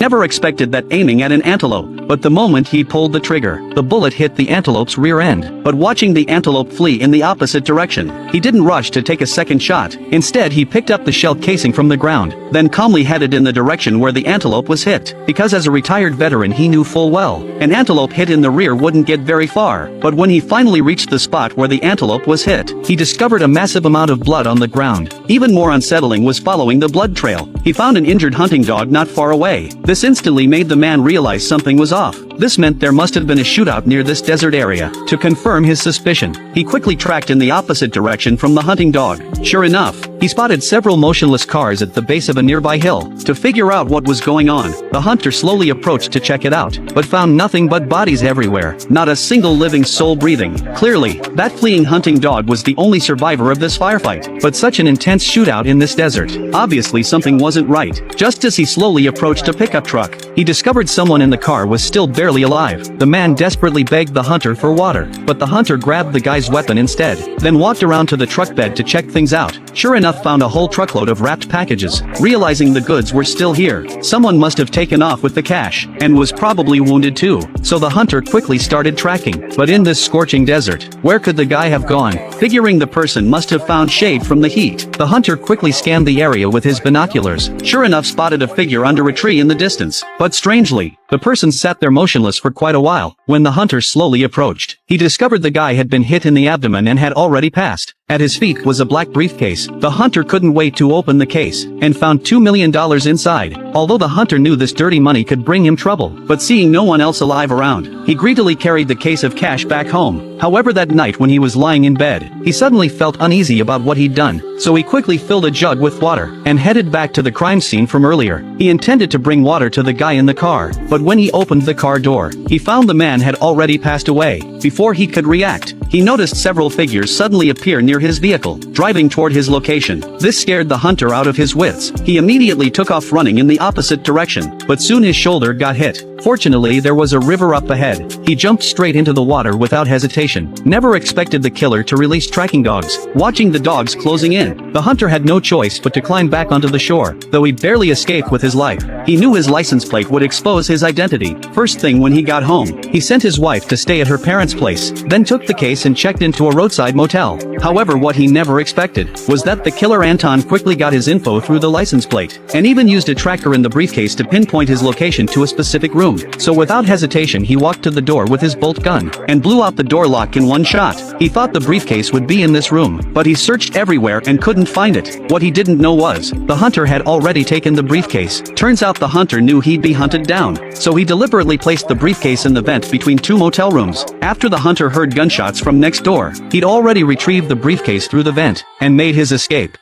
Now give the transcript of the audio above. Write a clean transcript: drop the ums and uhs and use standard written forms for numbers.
Never expected that aiming at an antelope, but the moment he pulled the trigger, the bullet hit the antelope's rear end. But watching the antelope flee in the opposite direction, he didn't rush to take a second shot. Instead, he picked up the shell casing from the ground, then calmly headed in the direction where the antelope was hit. Because as a retired veteran he knew full well, an antelope hit in the rear wouldn't get very far. But when he finally reached the spot where the antelope was hit, he discovered a massive amount of blood on the ground. Even more unsettling was following the blood trail. He found an injured hunting dog not far away. This instantly made the man realize something was off. This meant there must have been a shootout near this desert area. To confirm his suspicion, he quickly tracked in the opposite direction from the hunting dog. Sure enough, he spotted several motionless cars at the base of a nearby hill. To figure out what was going on, the hunter slowly approached to check it out, but found nothing but bodies everywhere, not a single living soul breathing. Clearly, that fleeing hunting dog was the only survivor of this firefight. But such an intense shootout in this desert, obviously something wasn't right. Just as he slowly approached a pickup truck, he discovered someone in the car was still barely alive. The man desperately begged the hunter for water, but the hunter grabbed the guy's weapon instead, then walked around to the truck bed to check things out. Sure enough, found a whole truckload of wrapped packages. Realizing the goods were still here, someone must have taken off with the cash, and was probably wounded too. So the hunter quickly started tracking. But in this scorching desert, where could the guy have gone? Figuring the person must have found shade from the heat, the hunter quickly scanned the area with his binoculars. Sure enough, spotted a figure under a tree in the distance. But strangely, the person sat there motionless for quite a while. When the hunter slowly approached, he discovered the guy had been hit in the abdomen and had already passed. At his feet was a black briefcase. The hunter couldn't wait to open the case, and found $2 million inside. Although the hunter knew this dirty money could bring him trouble, but seeing no one else alive around, he greedily carried the case of cash back home. However, that night when he was lying in bed, he suddenly felt uneasy about what he'd done, so he quickly filled a jug with water, and headed back to the crime scene from earlier. He intended to bring water to the guy in the car, but when he opened the car door, he found the man had already passed away. Before he could react, he noticed several figures suddenly appear near his vehicle, driving toward his location. This scared the hunter out of his wits. He immediately took off running in the opposite direction, but soon his shoulder got hit. Fortunately, there was a river up ahead. He jumped straight into the water without hesitation. Never expected the killer to release tracking dogs. Watching the dogs closing in, the hunter had no choice but to climb back onto the shore, though he barely escaped with his life. He knew his license plate would expose his identity. First thing when he got home, he sent his wife to stay at her parents' place, then took the case and checked into a roadside motel. However, what he never expected was that the killer Anton quickly got his info through the license plate, and even used a tracker in the briefcase to pinpoint his location to a specific room. So without hesitation, he walked to the door with his bolt gun, and blew out the door lock in one shot. He thought the briefcase would be in this room, but he searched everywhere and couldn't find it. What he didn't know was, the hunter had already taken the briefcase. Turns out the hunter knew he'd be hunted down, so he deliberately placed the briefcase in the vent between two motel rooms. After the hunter heard gunshots from next door, he'd already retrieved the briefcase through the vent, and made his escape.